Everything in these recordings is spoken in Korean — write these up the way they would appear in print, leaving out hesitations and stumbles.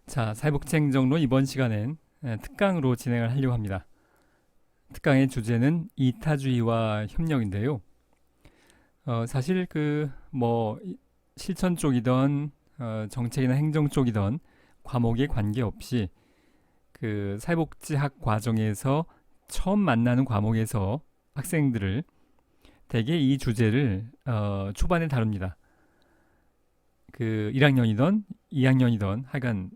자, 사회복지 행정론 이번 시간엔 특강으로 진행을 하려고 합니다. 특강의 주제는 이타주의와 협력인데요. 사실 실천 쪽이던 정책이나 행정 쪽이던 과목에 관계없이 그 사회복지학 과정에서 처음 만나는 과목에서 학생들을 대개 이 주제를 초반에 다룹니다. 그 1학년이던 2학년이던 하여간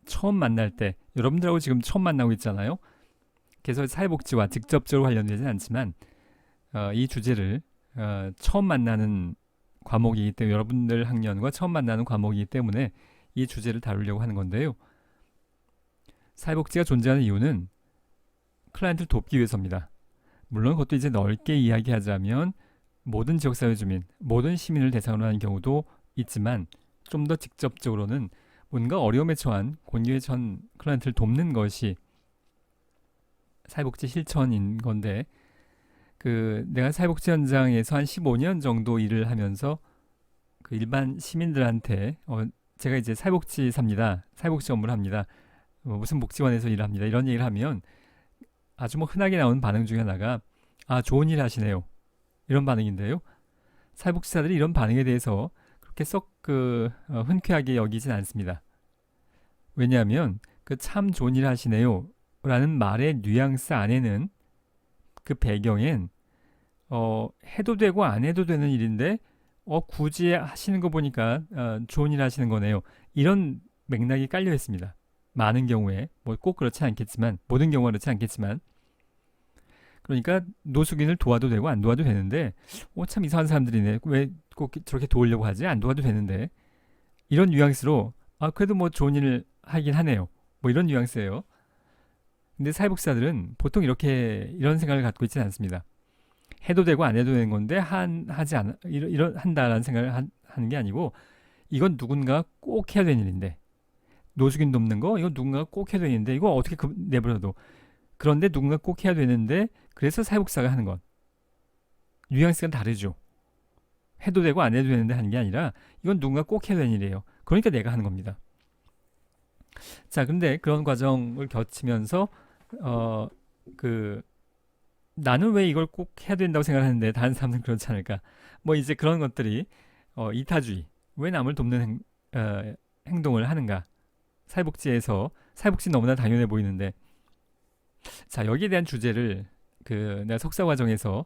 처음 만날 때 여러분들하고 지금 처음 만나고 있잖아요. 그래서 사회복지와 직접적으로 관련되지 않지만 이 주제를 처음 만나는 과목이기 때문에 여러분들 학년과 처음 만나는 과목이기 때문에 이 주제를 다루려고 하는 건데요. 사회복지가 존재하는 이유는 클라이언트를 돕기 위해서입니다. 물론 그것도 이제 넓게 이야기하자면 모든 지역사회 주민, 모든 시민을 대상으로 하는 경우도 있지만 좀 더 직접적으로는 뭔가 어려움에 처한 곤기에 처한 클라이언트를 돕는 것이 사회복지 실천인 건데 내가 사회복지 현장에서 한 15년 정도 일을 하면서 그 일반 시민들한테 제가 이제 사회복지사입니다. 사회복지 업무를 합니다. 무슨 복지관에서 일을 합니다. 이런 얘기를 하면 아주 흔하게 나오는 반응 중에 하나가 좋은 일 하시네요. 이런 반응인데요. 사회복지사들이 이런 반응에 대해서 그렇게 썩 흔쾌하게 여기진 않습니다. 왜냐하면 참 좋은 일 하시네요 라는 말의 뉘앙스 안에는 그 배경엔 해도 되고 안 해도 되는 일인데 굳이 하시는 거 보니까 좋은 일 하시는 거네요. 이런 맥락이 깔려 있습니다. 많은 경우에 꼭 그렇지 않겠지만 모든 경우가 그렇지 않겠지만 그러니까 노숙인을 도와도 되고 안 도와도 되는데 참 이상한 사람들이네. 왜 꼭 저렇게 도우려고 하지? 안 도와도 되는데 이런 뉘앙스로 그래도 좋은 일을 하긴 하네요. 이런 뉘앙스예요. 근데 사회복지사들은 보통 이런 생각을 갖고 있지는 않습니다. 해도 되고 안 해도 되는 건데 하지 않아 이런 한다라는 생각을 하는 게 아니고 이건 누군가 꼭 해야 되는 일인데 노숙인 돕는 거 이건 누군가 꼭 해야 되는데 이거 어떻게 내버려도 그런데 누군가 꼭 해야 되는데 그래서 사회복지사가 하는 것 뉘앙스가 다르죠. 해도 되고 안 해도 되는데 하는 게 아니라 이건 누군가 꼭 해야 되는 일이에요. 그러니까 내가 하는 겁니다. 자, 근데 그런 과정을 거치면서 어, 그 나는 왜 이걸 꼭 해야 된다고 생각하는데 다른 사람들은 그렇지 않을까? 이제 그런 것들이 이타주의, 왜 남을 돕는 행동을 하는가? 사회복지 너무나 당연해 보이는데, 자, 여기에 대한 주제를 내가 석사 과정에서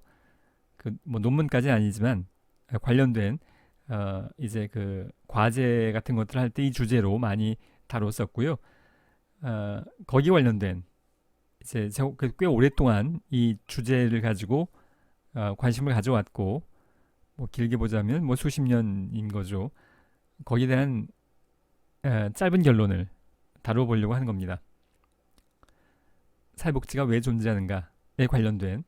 논문까지는 아니지만 관련된 이제 과제 같은 것들 할 때 이 주제로 많이 다뤘었고요. 거기 관련된 이제 꽤 오랫동안 이 주제를 가지고 관심을 가져왔고 길게 보자면 수십 년인 거죠. 거기에 대한 짧은 결론을 다뤄보려고 하는 겁니다. 사회복지가 왜 존재하는가에 관련된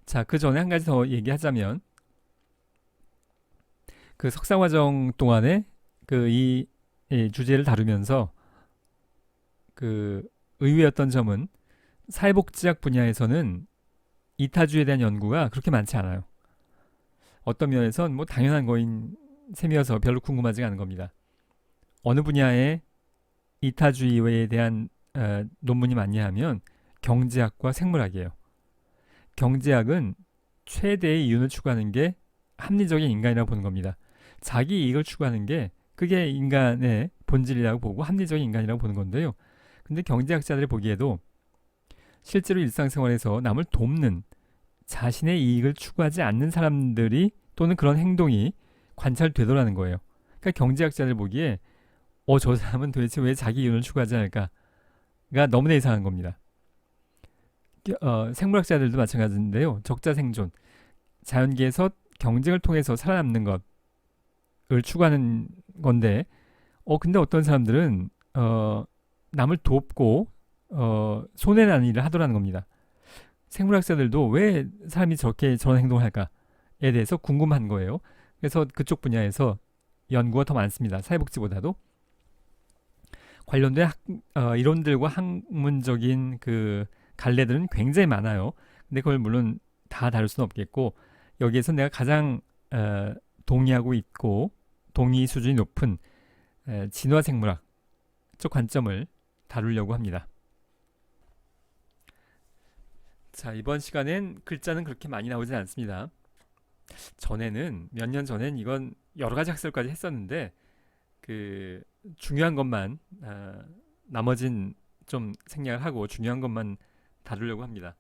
자, 그 전에 한 가지 더 얘기하자면 석사과정 동안에 이 주제를 다루면서 의외였던 점은 사회복지학 분야에서는 이타주의에 대한 연구가 그렇게 많지 않아요. 어떤 면에선 당연한 거인 셈이어서 별로 궁금하지 않은 겁니다. 어느 분야에 이타주의에 대한 논문이 많냐 하면 경제학과 생물학이에요. 경제학은 최대의 이윤을 추구하는 게 합리적인 인간이라고 보는 겁니다. 자기 이익을 추구하는 게 그게 인간의 본질이라고 보고 합리적인 인간이라고 보는 건데요. 근데 경제학자들이 보기에도 실제로 일상생활에서 남을 돕는 자신의 이익을 추구하지 않는 사람들이 또는 그런 행동이 관찰되더라는 거예요. 그러니까 경제학자들 보기에 저 사람은 도대체 왜 자기 이윤을 추구하지 않을까가 너무나 이상한 겁니다. 생물학자들도 마찬가지인데요. 적자생존, 자연계에서 경쟁을 통해서 살아남는 것을 추구하는 건데 근데 어떤 사람들은 남을 돕고 손해나는 일을 하더라는 겁니다. 생물학자들도 왜 사람이 저런 행동을 할까에 대해서 궁금한 거예요. 그래서 그쪽 분야에서 연구가 더 많습니다. 사회복지보다도 관련된 이론들과 학문적인 갈래들은 굉장히 많아요. 근데 그걸 물론 다 다룰 수는 없겠고 여기에서 내가 가장 동의하고 있고 동의 수준이 높은 진화생물학 쪽 관점을 다루려고 합니다. 자, 이번 시간엔 글자는 그렇게 많이 나오진 않습니다. 전에는 몇 년 전엔 이건 여러 가지 학설까지 했었는데 그 중요한 것만 나머진 좀 생략을 하고 중요한 것만 다루려고 합니다.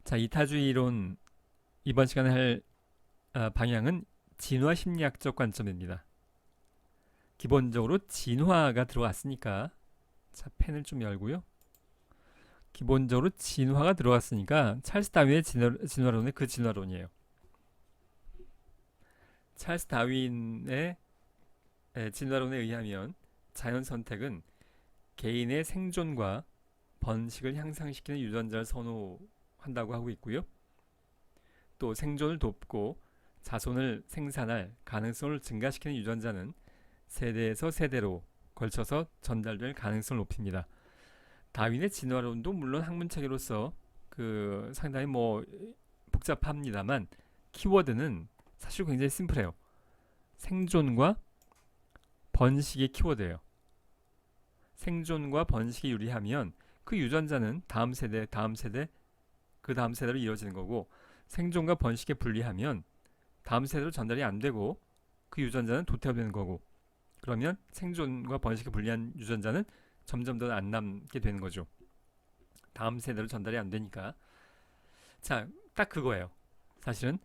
자, 이타주의 이론 이번 시간에 할 방향은 진화 심리학적 관점입니다. 기본적으로 진화가 들어왔으니까 자, 펜을 좀 열고요. 기본적으로 진화가 들어왔으니까 찰스 다윈의 진화론의 그 진화론이에요. 찰스 다윈의 진화론에 의하면 자연 선택은 개인의 생존과 번식을 향상시키는 유전자를 선호한다고 하고 있고요. 또 생존을 돕고 자손을 생산할 가능성을 증가시키는 유전자는 세대에서 세대로 걸쳐서 전달될 가능성을 높입니다. 다윈의 진화론도 물론 학문체계로서 그 상당히 복잡합니다만 키워드는 사실 굉장히 심플해요. 생존과 번식의 키워드예요. 생존과 번식이 유리하면 그 유전자는 다음 세대, 그 다음 세대로 이어지는 거고 생존과 번식에 불리하면 다음 세대로 전달이 안 되고 그 유전자는 도태되는 거고 그러면 생존과 번식에 불리한 유전자는 점점 더 안 남게 되는 거죠. 다음 세대로 전달이 안 되니까. 자, 딱 그거예요. 사실은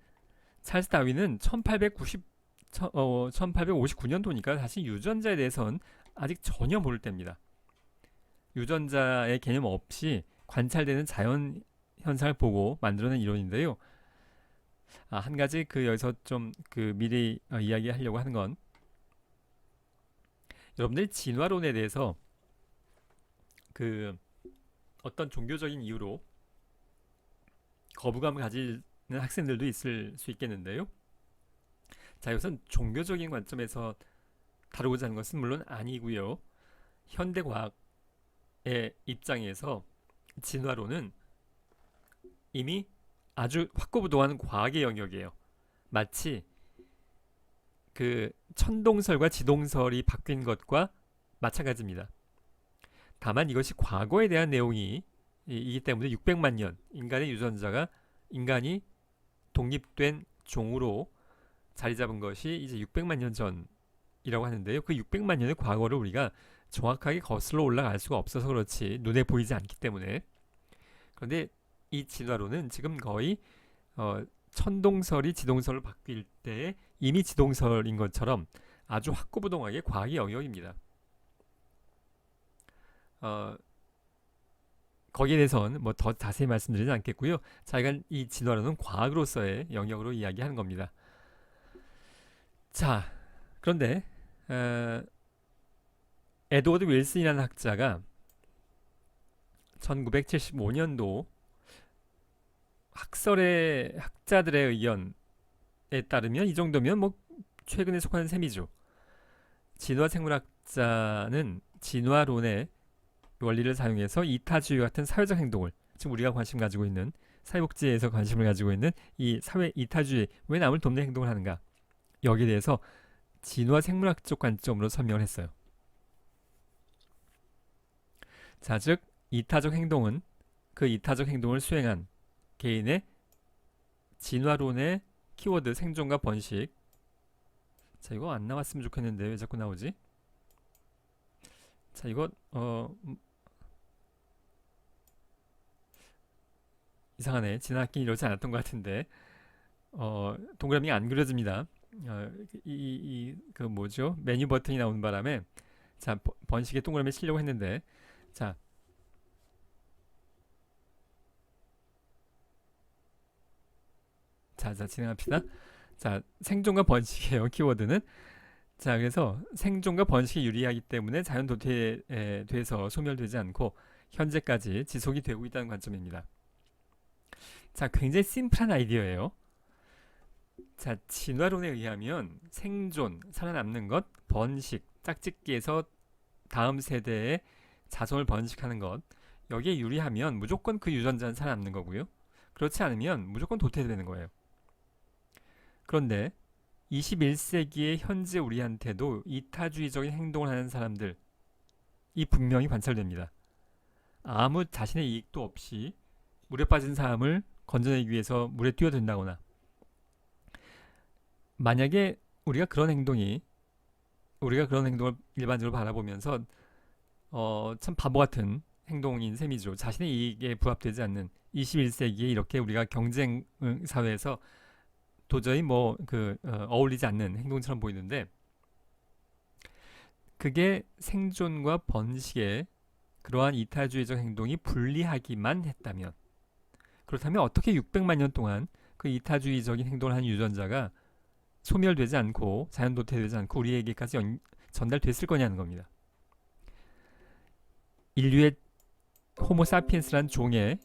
찰스 다윈은 1859년도니까 사실 유전자에 대해서는 아직 전혀 모를 때입니다. 유전자의 개념 없이 관찰되는 자연 현상을 보고 만들어낸 이론인데요. 한 가지 여기서 좀 미리 이야기하려고 하는 건 여러분들이 진화론에 대해서 어떤 종교적인 이유로 거부감을 가지는 학생들도 있을 수 있겠는데요. 자, 우선 종교적인 관점에서 다루고자 하는 것은 물론 아니고요. 현대과학의 입장에서 진화론은 이미 아주 확고부동한 과학의 영역이에요. 마치 천동설과 지동설이 바뀐 것과 마찬가지입니다. 다만 이것이 과거에 대한 내용이기 때문에 600만 년 인간의 유전자가 인간이 독립된 종으로 자리 잡은 것이 이제 600만 년 전이라고 하는데요. 그 600만 년의 과거를 우리가 정확하게 거슬러 올라갈 수가 없어서 그렇지 눈에 보이지 않기 때문에. 그런데 이 진화론은 지금 거의 천동설이 지동설로 바뀔 때 이미 지동설인 것처럼 아주 확고부동하게 과학의 영역입니다. 거기에 대해서는 더 자세히 말씀드리지 않겠고요. 자기가 이 진화론은 과학으로서의 영역으로 이야기하는 겁니다. 자, 그런데 에드워드 윌슨이라는 학자가 1975년도 학자들의 의견에 따르면 이 정도면 최근에 속하는 셈이죠. 진화생물학자는 진화론의 원리를 사용해서 이타주의 같은 사회적 행동을 지금 우리가 관심 가지고 있는 사회복지에서 관심을 가지고 있는 이 사회 이타주의 왜 남을 돕는 행동을 하는가 여기에 대해서 진화생물학적 관점으로 설명을 했어요. 자, 즉 이타적 행동은 그 이타적 행동을 수행한 개인의 진화론의 키워드 생존과 번식. 자, 이거 안 나왔으면 좋겠는데 왜 자꾸 나오지? 자, 이거 이상하네. 지난 학기 이러지 않았던 것 같은데 동그라미가 안 그려집니다. 뭐죠? 메뉴 버튼이 나오는 바람에 자, 번식에 동그라미 치려고 했는데 자, 진행합시다. 자, 생존과 번식이에요. 키워드는. 자, 그래서 생존과 번식이 유리하기 때문에 자연 도태돼서 소멸되지 않고 현재까지 지속이 되고 있다는 관점입니다. 자, 굉장히 심플한 아이디어예요. 자, 진화론에 의하면 생존, 살아남는 것, 번식, 짝짓기에서 다음 세대에 자손을 번식하는 것 여기에 유리하면 무조건 그 유전자는 살아남는 거고요. 그렇지 않으면 무조건 도태되는 거예요. 그런데 21세기의 현재 우리한테도 이타주의적인 행동을 하는 사람들이 분명히 관찰됩니다. 아무 자신의 이익도 없이 물에 빠진 사람을 건져내기 위해서 물에 뛰어든다거나, 만약에 우리가 그런 행동을 일반적으로 바라보면서 참 바보 같은 행동인 셈이죠. 자신의 이익에 부합되지 않는 21세기에 이렇게 우리가 경쟁 사회에서 도저히 어울리지 않는 행동처럼 보이는데, 그게 생존과 번식의 그러한 이타주의적 행동이 불리하기만 했다면, 그렇다면 어떻게 600만 년 동안 그 이타주의적인 행동을 하는 유전자가 소멸되지 않고 자연 도태되지 않고 우리에게까지 전달됐을 거냐는 겁니다. 인류의 호모사피엔스란 종의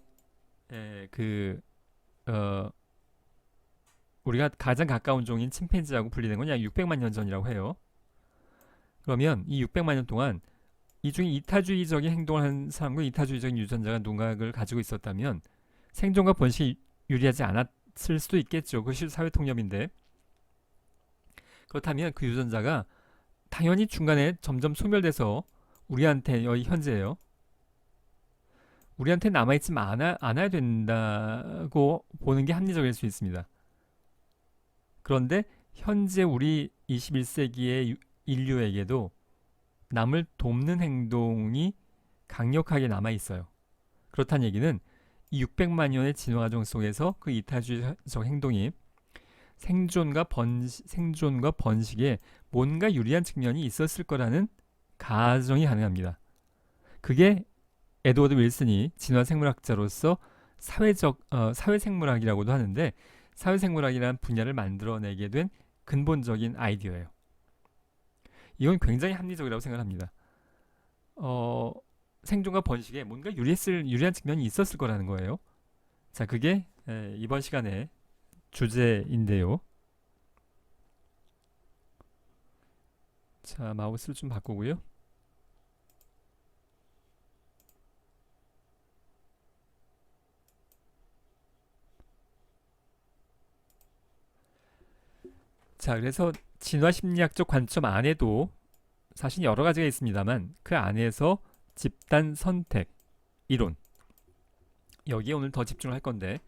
우리가 가장 가까운 종인 침팬지하고 분리된 건 약 600만 년 전이라고 해요. 그러면 이 600만 년 동안 이 중에 이타주의적인 행동을 하는 사람과 이타주의적인 유전자가 누군가를 가지고 있었다면 생존과 번식이 유리하지 않았을 수도 있겠죠. 그것이 사회통념인데, 그렇다면 그 유전자가 당연히 중간에 점점 소멸돼서 우리한테 현재예요. 우리한테 남아있지 않아야 된다고 보는 게 합리적일 수 있습니다. 그런데 현재 우리 21세기의 인류에게도 남을 돕는 행동이 강력하게 남아있어요. 그렇다는 얘기는 이 600만 년의 진화 과정 속에서 그 이타주의적 행동이 생존과 번식에 뭔가 유리한 측면이 있었을 거라는 가정이 가능합니다. 그게 에드워드 윌슨이 진화생물학자로서 사회생물학이라고도 하는데, 사회생물학이라는 분야를 만들어내게 된 근본적인 아이디어예요. 이건 굉장히 합리적이라고 생각합니다. 생존과 번식에 뭔가 유리한 측면이 있었을 거라는 거예요. 자, 그게 이번 시간의 주제인데요. 자, 마우스를 좀 바꾸고요. 자, 그래서 진화심리학적 관점 안에도 사실 여러 가지가 있습니다만, 그 안에서 집단 선택 이론, 여기에 오늘 더 집중을 할 건데,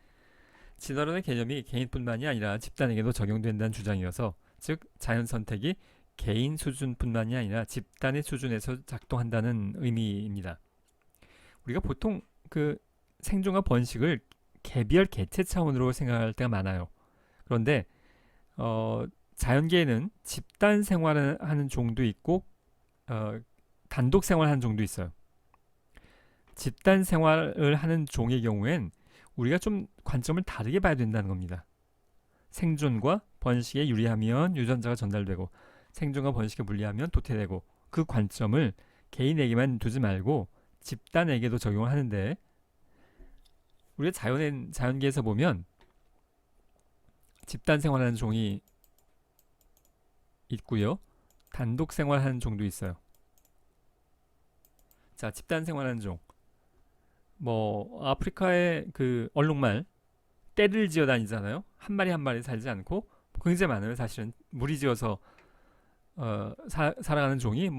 진화론의 개념이 개인뿐만이 아니라 집단에게도 적용된다는 주장이어서, 즉 자연 선택이 개인 수준뿐만이 아니라 집단의 수준에서 작동한다는 의미입니다. 우리가 보통 그 생존과 번식을 개별 개체 차원으로 생각할 때가 많아요. 그런데 자연계에는 집단 생활을 하는 종도 있고 단독 생활하는 종도 있어요. 집단 생활을 하는 종의 경우엔 우리가 좀 관점을 다르게 봐야 된다는 겁니다. 생존과 번식에 유리하면 유전자가 전달되고, 생존과 번식에 불리하면 도태되고, 그 관점을 개인에게만 두지 말고 집단에게도 적용을 하는데, 우리가 자연계에서 보면 집단 생활하는 종이 있고요, 단독 생활하는 종도 있어요. 자, 집단 생활하는 종, 아프리카의 그 얼룩말 떼를 지어 다니잖아요. 한 마리 한 마리 살지 않고 굉장히 많아요. 사실은 무리지어서 살아가는 종이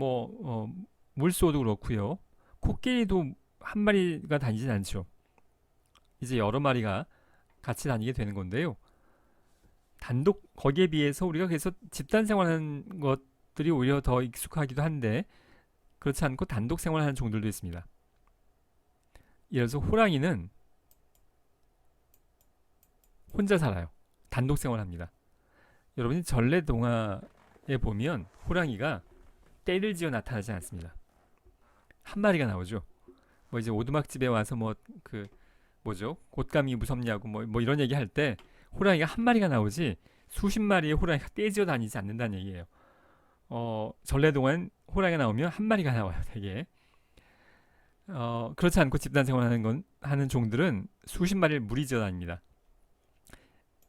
물소도 그렇고요. 코끼리도 한 마리가 다니진 않죠. 이제 여러 마리가 같이 다니게 되는 건데요. 거기에 비해서 우리가 그래서 집단 생활하는 것들이 오히려 더 익숙하기도 한데, 그렇지 않고 단독 생활하는 종들도 있습니다. 예를 들어서 호랑이는 혼자 살아요. 단독 생활합니다. 여러분이 전래동화에 보면 호랑이가 떼를 지어 나타나지 않습니다. 한 마리가 나오죠. 이제 오두막집에 와서 곶감이 무섭냐고 이런 얘기 할 때 호랑이가 한 마리가 나오지 수십 마리의 호랑이가 떼지어 다니지 않는다는 얘기예요. 전래동안 호랑이가 나오면 한 마리가 나와요, 되게. 그렇지 않고 집단 생활하는 종들은 수십 마리를 무리지어 다닙니다.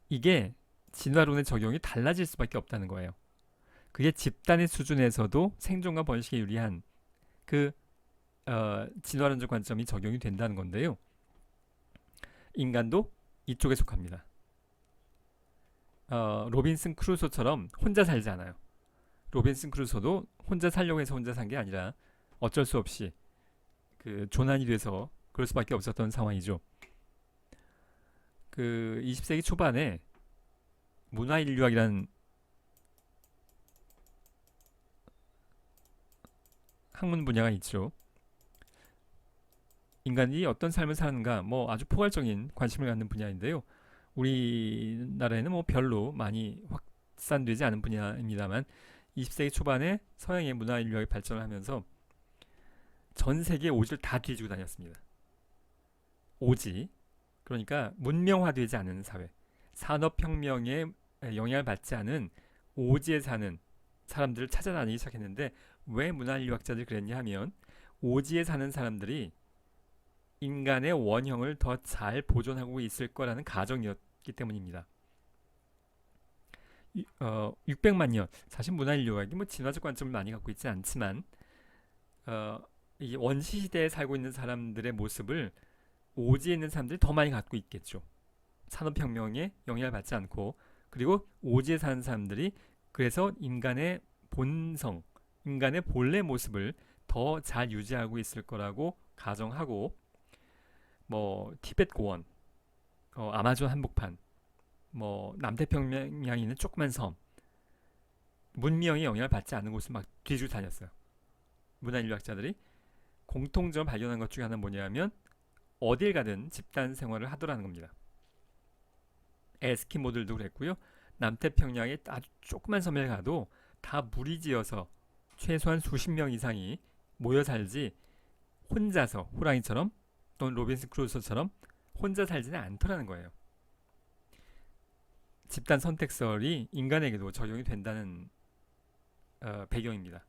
이게 진화론의 적용이 달라질 수밖에 없다는 거예요. 그게 집단의 수준에서도 생존과 번식에 유리한 그 진화론적 관점이 적용이 된다는 건데요. 인간도 이쪽에 속합니다. 로빈슨 크루소처럼 혼자 살지 않아요. 로빈슨 크루소도 혼자 살려고 해서 혼자 산 게 아니라 어쩔 수 없이 그 조난이 돼서 그럴 수밖에 없었던 상황이죠. 그 20세기 초반에 문화인류학이라는 학문 분야가 있죠. 인간이 어떤 삶을 사는가 뭐 아주 포괄적인 관심을 갖는 분야인데요. 우리나라에는 뭐 별로 많이 확산되지 않은 분야입니다만 20세기 초반에 서양의 문화인류학이 발전을 하면서 전 세계 오지를 다 뒤지고 다녔습니다. 오지, 그러니까 문명화되지 않은 사회, 산업혁명에 영향을 받지 않은 오지에 사는 사람들을 찾아다니기 시작했는데, 왜 문화인류학자들이 그랬냐 하면 오지에 사는 사람들이 인간의 원형을 더 잘 보존하고 있을 거라는 가정이었기 때문입니다. 600만 년, 사실 문화인류학이 뭐 진화적 관점을 많이 갖고 있지 않지만 이 원시 시대에 살고 있는 사람들의 모습을 오지에 있는 사람들이 더 많이 갖고 있겠죠. 산업혁명에 영향을 받지 않고, 그리고 오지에 사는 사람들이 그래서 인간의 본성, 인간의 본래 모습을 더 잘 유지하고 있을 거라고 가정하고, 뭐 티베트 고원, 아마존 한복판, 뭐 남태평양에 있는 조그만 섬, 문명의 영향을 받지 않는 곳을 막 뒤지고 다녔어요. 문화인류학자들이 공통점 발견한 것 중에 하나는 뭐냐면 어딜 가든 집단 생활을 하더라는 겁니다. 에스키모들도 그랬고요. 남태평양의 아주 조그만 섬에 가도 다 무리지어서 최소한 수십 명 이상이 모여 살지, 혼자서 호랑이처럼 또는 로빈슨 크루소처럼 혼자 살지는 않더라는 거예요. 집단 선택설이 인간에게도 적용이 된다는 배경입니다.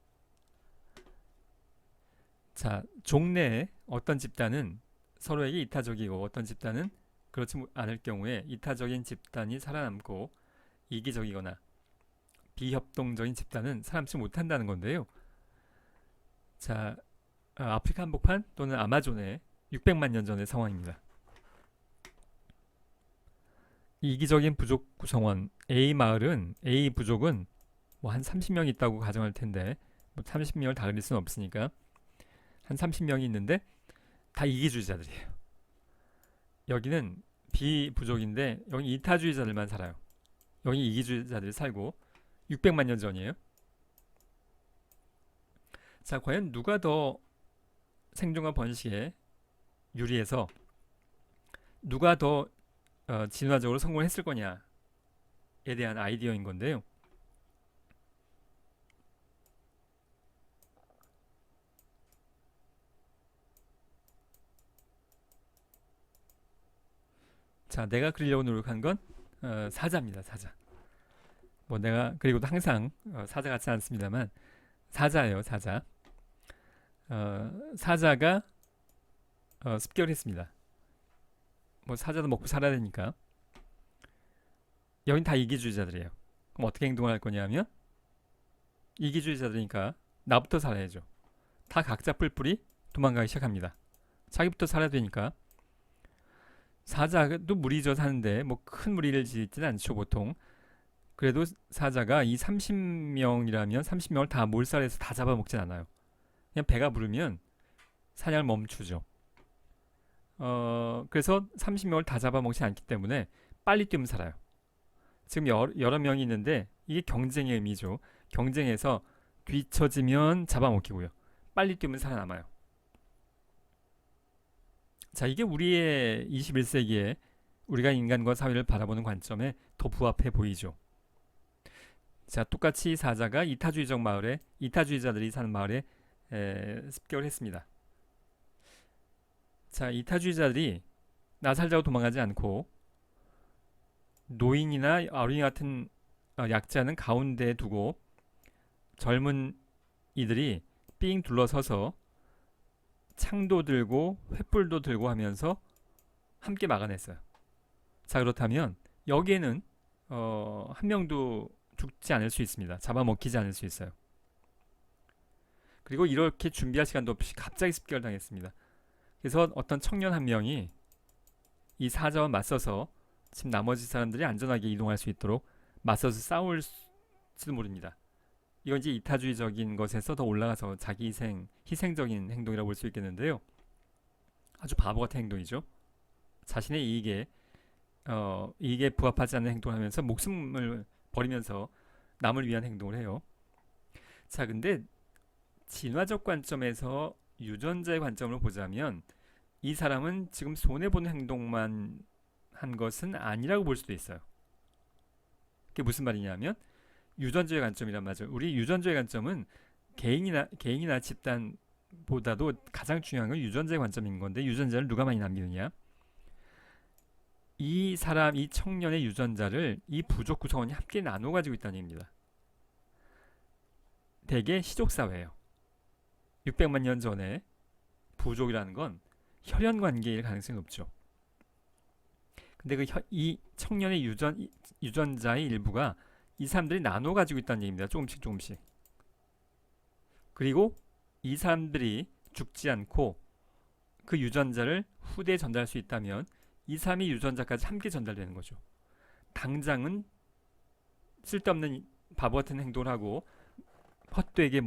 자, 종래에 어떤 집단은 서로에게 이타적이고 어떤 집단은 그렇지 않을 경우에 이타적인 집단이 살아남고 이기적이거나 비협동적인 집단은 살아남지 못한다는 건데요. 자, 아프리카 한복판 또는 아마존의 600만 년 전의 상황입니다. 이기적인 부족 구성원 A 마을은, A 부족은 뭐 한 30명 있다고 가정할 텐데, 뭐 30명을 다 그릴 수는 없으니까 한 30명이 있는데 다 이기주의자들이에요. 여기는 B 부족인데 여기 이타주의자들만 살아요. 여기 이기주의자들이 살고 600만 년 전이에요. 자, 과연 누가 더 생존과 번식에 유리해서 누가 더 진화적으로 성공했을 거냐에 대한 아이디어인 건데요. 자, 내가 그리려고 노력한 건 사자입니다. 사자. 뭐 내가 그리고도 항상 사자 같지 않습니다만 사자예요. 사자. 사자가 습격을 했습니다. 뭐 사자도 먹고 살아야 되니까. 여긴 다 이기주의자들이에요. 그럼 어떻게 행동을 할 거냐면 이기주의자들이니까 나부터 살아야죠. 다 각자 뿔뿔이 도망가기 시작합니다. 자기부터 살아야 되니까. 사자도 무리져 사는데 뭐 큰 무리를 짓지는 않죠 보통. 그래도 사자가 이 30명이라면 30명을 다 몰살해서 다 잡아먹진 않아요. 그냥 배가 부르면 사냥을 멈추죠. 그래서 30명을 다 잡아먹지 않기 때문에 빨리 뛰면 살아요. 지금 여러 명이 있는데 이게 경쟁의 의미죠. 경쟁에서 뒤처지면 잡아먹히고요. 빨리 뛰면 살아남아요. 자, 이게 우리의 21세기에 우리가 인간과 사회를 바라보는 관점에 더 부합해 보이죠. 자, 똑같이 사자가 이타주의적 마을에, 이타주의자들이 사는 마을에 습격을 했습니다. 자, 이타주의자들이 나 살자고 도망가지 않고 노인이나 어린이 같은 약자는 가운데에 두고 젊은 이들이 삥 둘러서서 창도 들고 횃불도 들고 하면서 함께 막아냈어요. 자, 그렇다면 여기에는 한 명도 죽지 않을 수 있습니다. 잡아먹히지 않을 수 있어요. 그리고 이렇게 준비할 시간도 없이 갑자기 습격을 당했습니다. 그래서 어떤 청년 한 명이 이 사자와 맞서서 지금 나머지 사람들이 안전하게 이동할 수 있도록 맞서서 싸울지도 모릅니다. 이건 이제 이타주의적인 것에서 더 올라가서 자기 희생적인 행동이라고 볼 수 있겠는데요. 아주 바보 같은 행동이죠. 자신의 이익에 부합하지 않는 행동을 하면서 목숨을 버리면서 남을 위한 행동을 해요. 자, 근데 진화적 관점에서 유전자의 관점으로 보자면 이 사람은 지금 손해보는 행동만 한 것은 아니라고 볼 수도 있어요. 그게 무슨 말이냐면 유전자의 관점이란 말이죠. 우리 유전자의 관점은 개인이나 집단보다도 가장 중요한 건 유전자의 관점인 건데 유전자를 누가 많이 남기느냐. 이 청년의 유전자를 이 부족 구성원이 함께 나눠 가지고 있다는 얘기입니다. 대개 시족사회예요. 600만 년 전에 부족이라는 건 혈연 관계일 가능성이 높죠. 근데 이 청년의 유전자의 일부가 이 사람들이 나눠 가지고 있다는 얘기입니다. 조금씩. 그리고 이 사람들이 죽지 않고 그 유전자를 후대에 전달할 수 있다면 이 사람의 유전자까지 함께 전달되는 거죠. 당장은 쓸데없는 바보 같은 행동을 하고 헛되게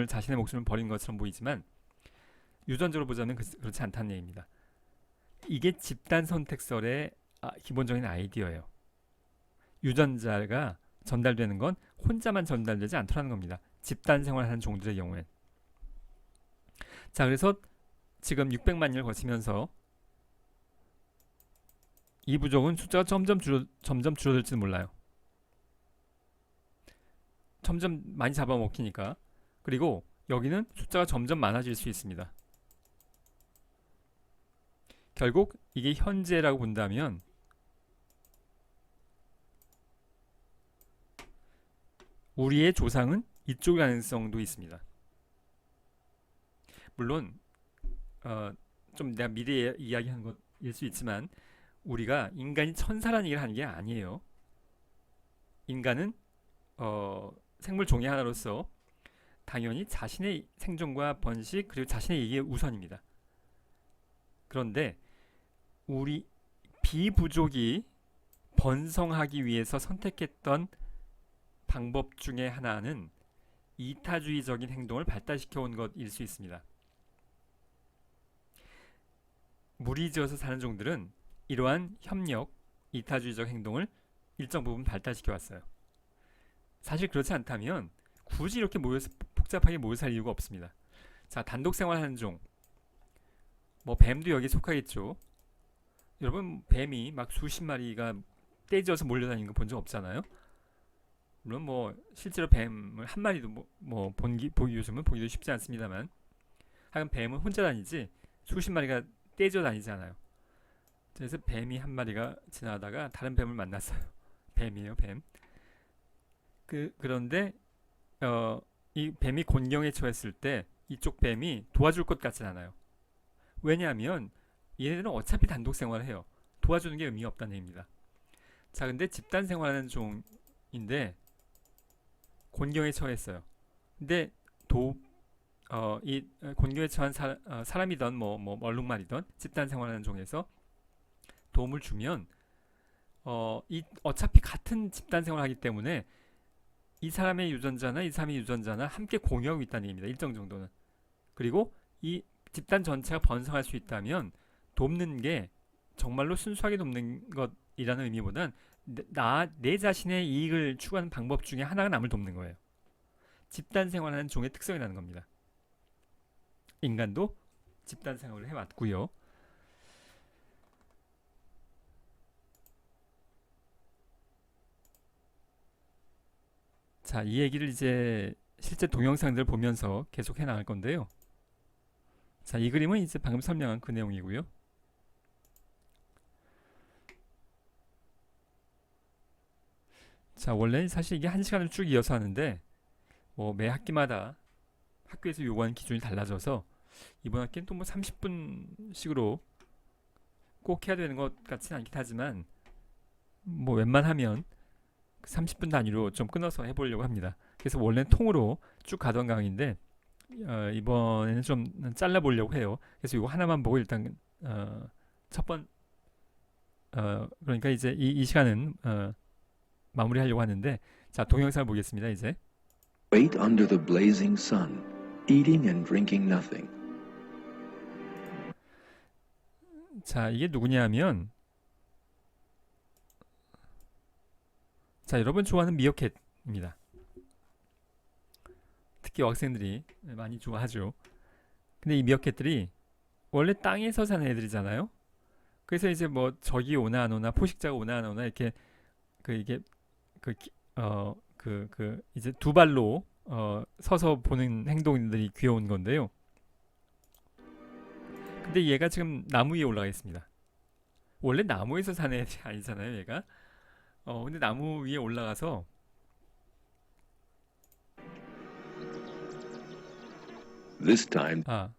자신의 목숨을 버린 것처럼 보이지만 유전적으로 보자면 그렇지 않다는 얘기입니다. 이게 집단 선택설의 기본적인 아이디어예요. 유전자가 전달되는 건 혼자만 전달되지 않더라는 겁니다. 집단 생활하는 종들의 경우엔. 자, 그래서 지금 600만 년을 거치면서 이 부족은 숫자가 점점 줄어들지는 몰라요. 점점 많이 잡아먹히니까. 그리고 여기는 숫자가 점점 많아질 수 있습니다. 결국 이게 현재라고 본다면 우리의 조상은 이쪽 가능성도 있습니다. 물론 좀 내가 미래에 이야기한 것일 수 있지만 우리가 인간이 천사라는 얘기를 하는 게 아니에요. 인간은 생물 종의 하나로서 당연히 자신의 생존과 번식 그리고 자신의 이익이 우선입니다. 그런데 우리 비부족이 번성하기 위해서 선택했던 방법 중에 하나는 이타주의적인 행동을 발달시켜 온 것일 수 있습니다. 무리지어서 사는 종들은 이러한 협력, 이타주의적 행동을 일정 부분 발달시켜 왔어요. 사실 그렇지 않다면 굳이 이렇게 복잡하게 모여 살 이유가 없습니다. 자, 단독 생활하는 종, 뱀도 여기에 속하겠죠. 여러분, 뱀이 막 수십 마리가 떼지어서 몰려다니는 거 본 적 없잖아요. 물론 실제로 뱀을 한 마리도 요즘은 보기도 쉽지 않습니다만, 하여간 뱀은 혼자 다니지 수십 마리가 떼져 다니지 않아요. 그래서 뱀이 한 마리가 지나가다가 다른 뱀을 만났어요. 뱀이에요, 뱀. 그런데 이 뱀이 곤경에 처했을 때 이쪽 뱀이 도와줄 것 같진 않아요. 왜냐하면 얘네들은 어차피 단독 생활을 해요. 도와주는 게 의미가 없다는 얘기입니다. 자, 근데 집단 생활하는 종인데 곤경에 처했어요. 근데 이 곤경에 처한 사람이든 얼룩말이든 집단 생활하는 종에서 도움을 주면 어차피 같은 집단 생활을 하기 때문에 이 사람의 유전자나 함께 공유하고 있다는 얘기입니다. 일정 정도는. 그리고 이 집단 전체가 번성할 수 있다면 돕는 게 정말로 순수하게 돕는 것이라는 의미보단 내 자신의 이익을 추구하는 방법 중에 하나가 남을 돕는 거예요. 집단 생활하는 종의 특성이라는 겁니다. 인간도 집단 생활을 해왔고요. 자, 이 얘기를 이제 실제 동영상들을 보면서 계속 해나갈 건데요. 자, 이 그림은 이제 방금 설명한 그 내용이고요. 자, 원래 사실 이게 1시간을 쭉 이어서 하는데 매 학기마다 학교에서 요구하는 기준이 달라져서 이번 학기는 또 30분씩으로 꼭 해야 되는 것 같지는 않긴 하지만 웬만하면 30분 단위로 좀 끊어서 해보려고 합니다. 그래서 원래는 통으로 쭉 가던 강의인데 이번에는 좀 잘라보려고 해요. 그래서 이거 하나만 보고 일단 첫 번, 그러니까 이제 이 시간은 마무리하려고 하는데, 자, 동영상을 보겠습니다, 이제. Wait under the blazing sun, eating and drinking nothing. 자, 이게 누구냐 하면, 자, 여러분 좋아하는 미어캣입니다. 특히 여학생들이 많이 좋아하죠. 근데 이 미어캣들이 원래 땅에서 사는 애들이잖아요. 그래서 이제 뭐 적이 오나 안 오나, 포식자가 오나 안 오나, 이렇게 이게 이제 두 발로 서서 보는 행동들이 귀여운 건데요. 근데 얘가 지금 나무 위에 올라가 있습니다. 원래 나무에서 사는 애들이 아니잖아요, 얘가. 근데 나무 위에 올라가서 This time, 아,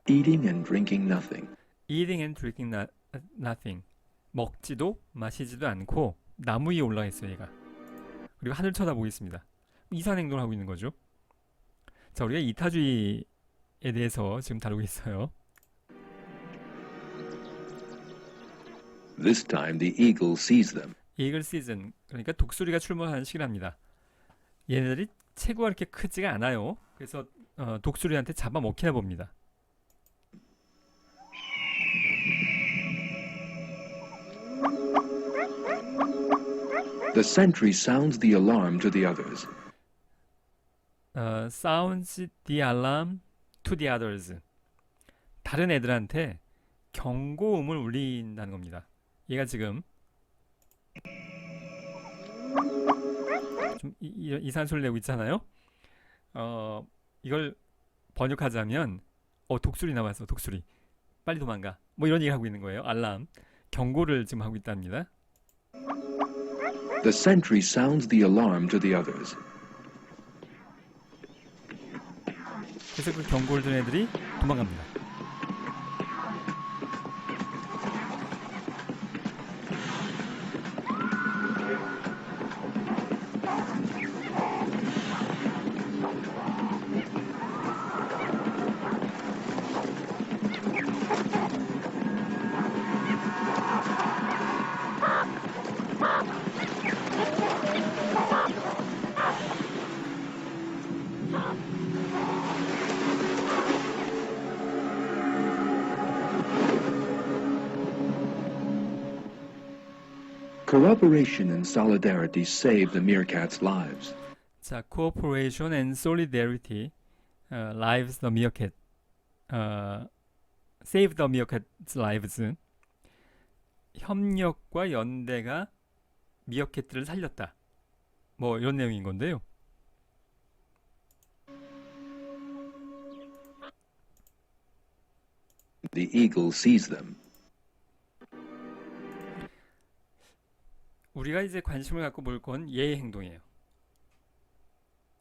eating and drinking nothing. eating and drinking nothing. 먹지도 마시지도 않고 나무 위에 올라가 있어요, 얘가. 그리고 하늘 쳐다보고 있습니다. 이상한 행동을 하고 있는 거죠. 자, 우리가 이타주의에 대해서 지금 다루고 있어요. This time the eagle sees them. 이글 시즌, 그러니까 독수리가 출몰하는 시기랍니다. 얘네들이 체구가 그렇게 크지가 않아요. 그래서 독수리한테 잡아먹히나 봅니다. The sentry sounds the alarm to the others. Sounds the alarm to the others. 다른 애들한테 경고음을 울린다는 겁니다. 얘가 지금 좀 이상한 소리를 내고 있잖아요. 이걸 번역하자면 독수리 나왔어, 독수리. 빨리 도망가. 뭐 이런 얘기 하고 있는 거예요. 알람, 경고를 지금 하고 있답니다. The sentry sounds the alarm to the others. 그래서 그 경고를 든 애들이 도망갑니다. Cooperation and solidarity save the meerkats' lives. 자, cooperation and solidarity lives the meerkat. save the meerkat's lives. 협력과 연대가 미어캣들을 살렸다. 뭐 이런 내용인 건데요. The eagle sees them. 우리가 이제 관심을 갖고 볼 건 얘의 행동이에요.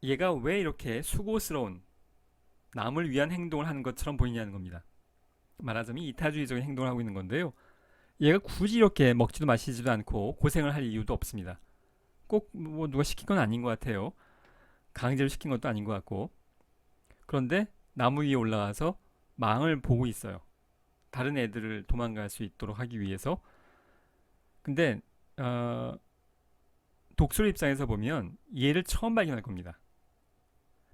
얘가 왜 이렇게 수고스러운 남을 위한 행동을 하는 것처럼 보이냐는 겁니다. 말하자면 이타주의적인 행동을 하고 있는 건데요. 얘가 굳이 이렇게 먹지도 마시지도 않고 고생을 할 이유도 없습니다. 꼭 뭐 누가 시킨 건 아닌 것 같아요. 강제로 시킨 것도 아닌 것 같고. 그런데 나무 위에 올라가서 망을 보고 있어요. 다른 애들을 도망갈 수 있도록 하기 위해서. 근데 독수리 입장에서 보면 얘를 처음 발견할 겁니다.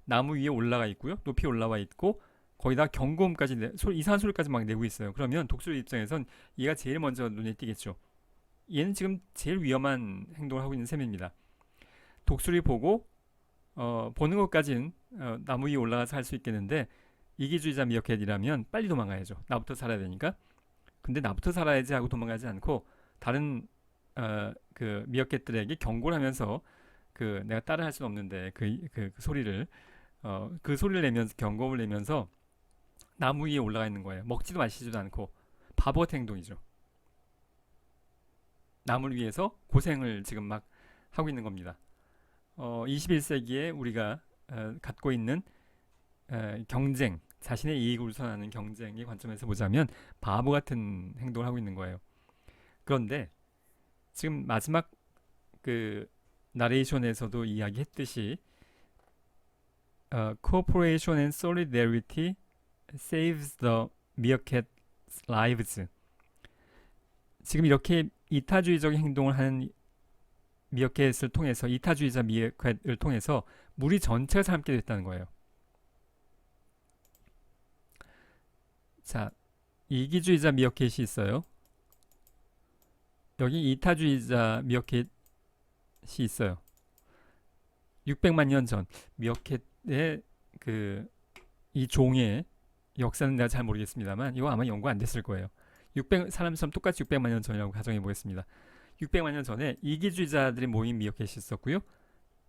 나무 위에 올라가 있고요. 높이 올라와 있고 거기다 경고음까지 이상한 소리까지 막 내고 있어요. 그러면 독수리 입장에선 얘가 제일 먼저 눈에 띄겠죠. 얘는 지금 제일 위험한 행동을 하고 있는 셈입니다. 독수리 보고 보는 것까진 나무 위에 올라가서 할 수 있겠는데 이기주의자 미어캣이라면 빨리 도망가야죠. 나부터 살아야 되니까. 근데 나부터 살아야지 하고 도망가지 않고 다른 그 미어캣들에게 경고를 하면서 내가 따라 할 수는 없는데 그 소리를 그 소리를 내면서 경고를 내면서 나무 위에 올라가 있는 거예요. 먹지도 마시지도 않고 바보 같은 행동이죠. 남을 위해서 고생을 지금 막 하고 있는 겁니다. 21세기에 우리가 갖고 있는 경쟁, 자신의 이익을 우선하는 경쟁의 관점에서 보자면 바보 같은 행동을 하고 있는 거예요. 그런데 지금 마지막 그 나레이션에서도 이야기했듯이 cooperation and solidarity saves the meerkat's lives. 지금 이렇게 이타주의적인 행동을 하는 미어캣을 통해서, 이타주의자 미어캣을 통해서 무리 전체가 살게 됐다는 거예요. 자, 이기주의자 미어캣이 있어요. 여기 이타주의자 미어캣이 있어요. 600만 년 전 미어캣의 이 종의 역사는 내가 잘 모르겠습니다만 이거 아마 연구 안 됐을 거예요. 사람처럼 똑같이 600만 년 전이라고 가정해 보겠습니다. 600만 년 전에 이기주의자들이 모인 미어캣이 있었고요.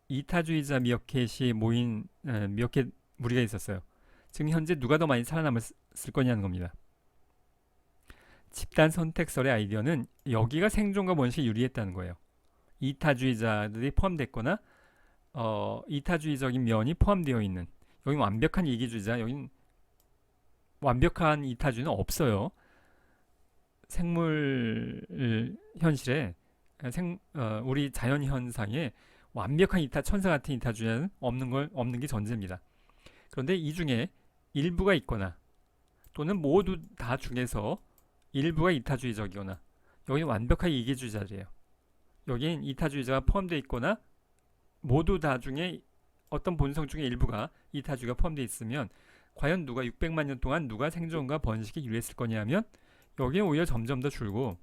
이타주의자 미어캣이 모인 미어캣 무리가 있었어요. 지금 현재 누가 더 많이 살아남았을 거냐는 겁니다. 집단 선택설의 아이디어는 여기가 생존과 번식에 유리했다는 거예요. 이타주의자들이 포함됐거나 이타주의적인 면이 포함되어 있는, 여기 완벽한 이기주의자, 여긴 완벽한 이타주의는 없어요. 생물 현실에 우리 자연 현상에 완벽한 천사 같은 이타주의는 없는 게 전제입니다. 그런데 이 중에 일부가 있거나 또는 모두 다 중에서 일부가 이타주의적이거나, 여기는 완벽하게 이기주의자들이에요. 여기엔 이타주의자가 포함되어 있거나 모두 다 중에 어떤 본성 중에 일부가 이타주의가 포함되어 있으면 과연 600만 년 동안 누가 생존과 번식에 유리했을 거냐 하면 여기는 오히려 점점 더 줄고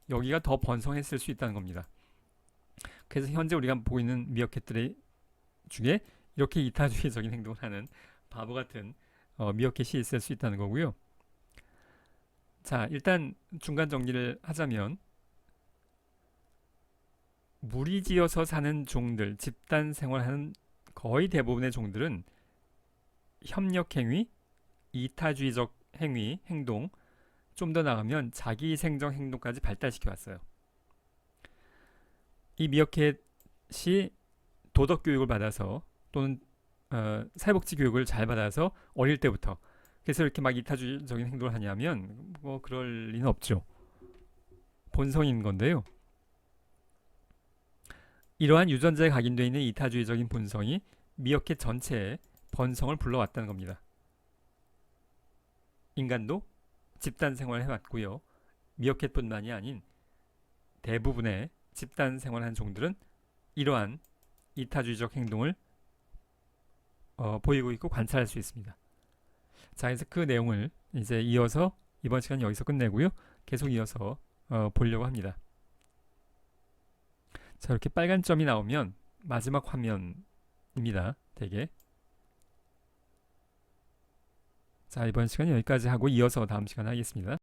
여기가 더 번성했을 수 있다는 겁니다. 그래서 현재 우리가 보고 있는 미어캣들 중에 이렇게 이타주의적인 행동을 하는 바보 같은 미어캣이 있을 수 있다는 거고요. 자, 일단 중간 정리를 하자면 무리지어서 사는 종들, 집단 생활하는 거의 대부분의 종들은 협력행위, 이타주의적 행동, 좀 더 나가면 자기생정 행동까지 발달시켜 왔어요. 이 미어캣이 도덕 교육을 받아서 또는 사회복지 교육을 잘 받아서 어릴 때부터, 그래서 이렇게 막 이타주의적인 행동을 하냐면 뭐 그럴 리는 없죠. 본성인 건데요. 이러한 유전자에 각인되어 있는 이타주의적인 본성이 미어캣 전체에 번성을 불러왔다는 겁니다. 인간도 집단 생활을 해왔고요. 미어캣뿐만이 아닌 대부분의 집단 생활하는 종들은 이러한 이타주의적 행동을 보이고 있고 관찰할 수 있습니다. 자, 그래서 그 내용을 이제 이어서 이번 시간 여기서 끝내고요. 계속 이어서 보려고 합니다. 자, 이렇게 빨간 점이 나오면 마지막 화면입니다. 되게. 자, 이번 시간 여기까지 하고 이어서 다음 시간 하겠습니다.